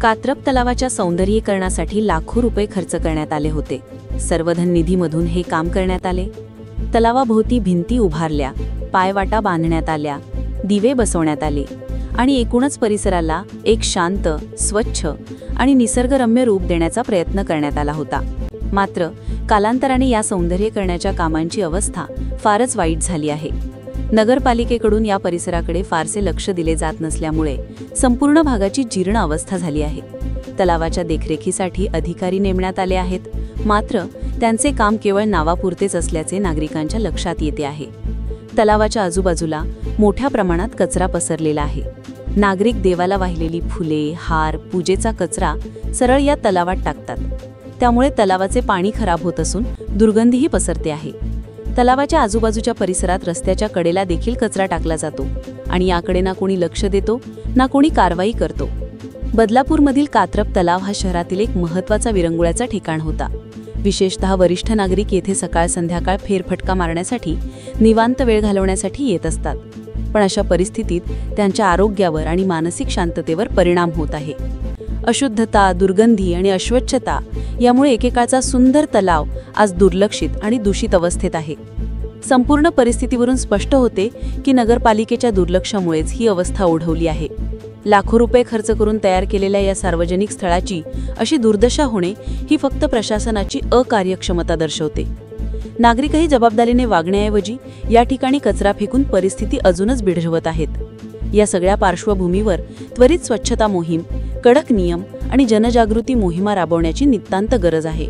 कात्रप तलावाच्या सौंदर्यीकरणासाठी लाखो रुपये खर्च करण्यात आले होते। सर्वधन निधीमधून हे काम करण्यात आले। तलावाभोवती भिंती उभारल्या, पायवाटा बांधण्यात आल्या, दिवे बसवण्यात आले आणि एकूणच परिसराला एक शांत, स्वच्छ आणि निसर्गरम्य रूप देण्याचा प्रयत्न करण्यात आला होता। मात्र कालांतराने या सौंदर्यीकरणाच्या कामांची अवस्था फारच वाईट झाली आहे। नगरपालिकेकडून या परिसराकडे फारसे लक्ष दिले जात नसल्यामुळे संपूर्ण भागाची जीर्ण अवस्था झाली आहे। तलावाच्या देखरेखीसाठी अधिकारी नेमण्यात आले आहेत, मात्र त्यांचे काम केवळ नावापुरतेच असल्याचे नागरिकांच्या लक्षात येते आहे। तलावाच्या आजूबाजूला मोठ्या प्रमाणात कचरा पसरलेला आहे। नागरिक देवाला वाहिलेली फुले, हार, पूजेचा कचरा सरळ या तलावात टाकतात। त्यामुळे तलावाचे पाणी खराब होत असून दुर्गंधीही पसरते आहे। तलावाच्या आजूबाजूच्या परिसरात रस्त्याच्या कडेला देखील कचरा टाकला जातो आणि याकडे ना कोणी लक्ष देतो ना कोणी कारवाई करतो। बदलापूरमधील कात्रप तलाव हा शहरातील एक महत्त्वाचा विरंगुळ्याचा ठिकाण होता। विशेषतः वरिष्ठ नागरिक येथे सकाळ संध्याकाळ फेरफटका मारण्यासाठी, निवांत वेळ घालवण्यासाठी येत असतात। पण अशा परिस्थितीत त्यांच्या आरोग्यावर आणि मानसिक शांततेवर परिणाम होत आहे। अशुद्धता, दुर्गंधी आणि अस्वच्छता यामुळे एकेकाळचा सुंदर तलाव आज दुर्लक्षित आणि दूषित अवस्थेत आहे। संपूर्ण परिस्थितीवरून स्पष्ट होते की नगरपालिकेच्या दुर्लक्षामुळेच ही अवस्था ओढवली आहे। लाखो रुपये खर्च करून तयार केलेल्या या सार्वजनिक स्थळाची अशी दुर्दशा होणे ही फक्त प्रशासनाची अकार्यक्षमता दर्शवते। नागरिकही जबाबदारीने वागण्याऐवजी या ठिकाणी कचरा फेकून परिस्थिती अजूनच बिघडवत आहेत। या सगळ्या पार्श्वभूमीवर त्वरित स्वच्छता मोहीम, कडक नियम आणि जनजागृती मोहिमा राबवण्याची नितांत गरज आहे।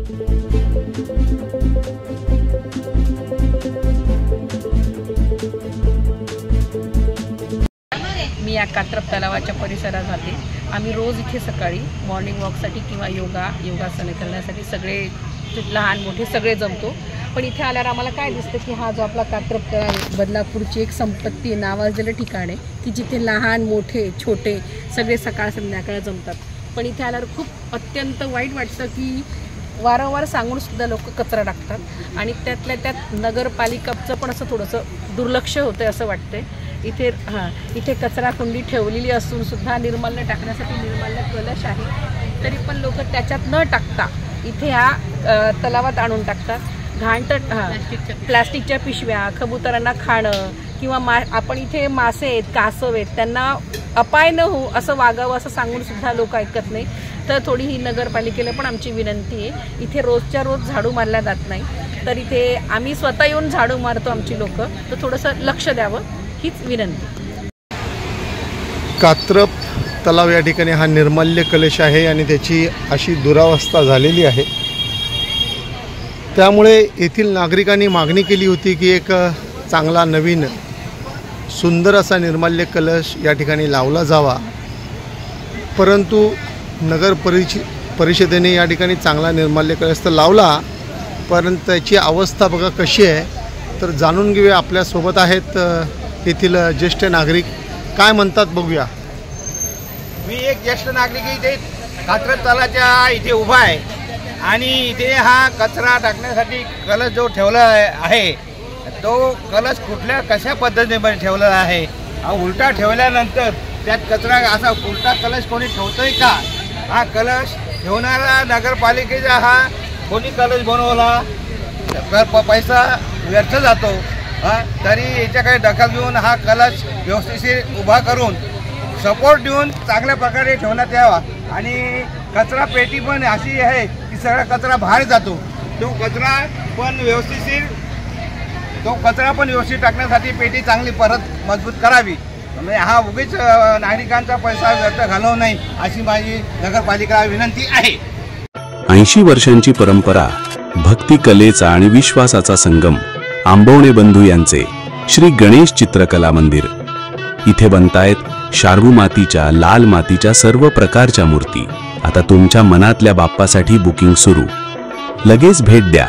मी या कात्रप तलावाच्या परिसरात राहते। आम्ही रोज इथे सकाळी मॉर्निंग वॉकसाठी किंवा योगासने करण्यासाठी सगळे लहान मोठे सगळे जमतो। पण इथे आल्यावर आम्हाला काय दिसतं की हा जो आपला कात्रप तलाव आहे, बदलापूरची एक संपत्ती नावाजलेलं ठिकाण आहे की जिथे लहान मोठे छोटे सगळे सकाळ संध्याकाळ जमतात। पण इथे आल्यावर खूप अत्यंत वाईट वाटतं की वारंवार सांगून सुद्धा लोक कचरा टाकतात आणि त्यातल्या त्यात नगरपालिकाचं पण असं थोडंसं दुर्लक्ष होतं असं वाटतंय। इथे कचरा कुंडी ठेवलेली असून सुद्धा निर्माल्य टाकण्यासाठी निर्माल्य कलश आहे, तरी पण लोक त्याच्यात न टाकता इथे ह्या तलावात आणून टाकतात। प्लास्टिकच्या पिशव्या, कबुतरांना खाणं किंवा आपण इथे मासे आहेत, कासव आहेत, त्यांना अपाय न हो असं वागावं असं सांगून सुद्धा लोक ऐकत नाही। तर थोडी ही नगरपालिकेला पण आमची विनंती आहे, इथे रोजच्या रोज झाडू मारला जात नाही, तर इथे आम्ही स्वतः येऊन झाडू मारतो आमची लोक, तर थोडंसं लक्ष द्यावं हीच विनंती। कात्रप तलाव या ठिकाणी हा निर्माल्य कलश आहे आणि त्याची अशी दुरावस्था झालेली आहे। त्यामुळे येथील नागरिकांनी मागणी केली होती की एक चांगला नवीन सुंदर असा निर्माल्य कलश या ठिकाणी लावला जावा, परंतु नगर परिषदेने या ठिकाणी चांगला निर्माल्य कलश तर लावला, परंतु त्याची अवस्था बघा कशी आहे। तर जाणून घेऊया, आपल्यासोबत आहेत येथील ज्येष्ठ नागरिक, काय म्हणतात बघूया। मी एक ज्येष्ठ नागरिक इथे कात्रप तलावाच्या इथे उभा आहे आणि इथे हा कचरा टाकण्यासाठी कलश जो ठेवला आहे तो कलश कशा पद्धतीने ठेवलेला आहे। हा उलटा ठेवल्यानंतर त्यात कचरा असा उलटा कलश कोणी ठेवतोय का? हा कलश ठेवणारा नगरपालिकेचा हा कोणी कलश बनवला, पैसा व्यर्थ जातो। तरी याच्याकडे दखल घेऊन हा कलश व्यवस्थित उभा करून सपोर्ट देऊन चांगल्या प्रकारे ठेवण्यात यावा। आणि कचरा पेटी पण अशी आहे की सगळा कचरा बाहेर जातो, तो कचरा पण व्यवस्थित टाकण्यासाठी पेटी चांगली परत मजबूत करावी। म्हणजे हा उगीच नागरिकांचा पैसा व्यर्थ घालवू नये अशी माझी नगरपालिकेला विनंती आहे। 80 वर्षांची परंपरा, भक्ती कलेचा आणि विश्वासाचा संगम, आंबवणे बंधू यांचे श्री गणेश चित्रकला मंदिर। इथे बनतायत शार्वू मातीच्या, लाल मातीच्या सर्व प्रकारच्या मूर्ती। आता तुमच्या मनातल्या बाप्पासाठी बुकिंग सुरू, लगेच भेट द्या।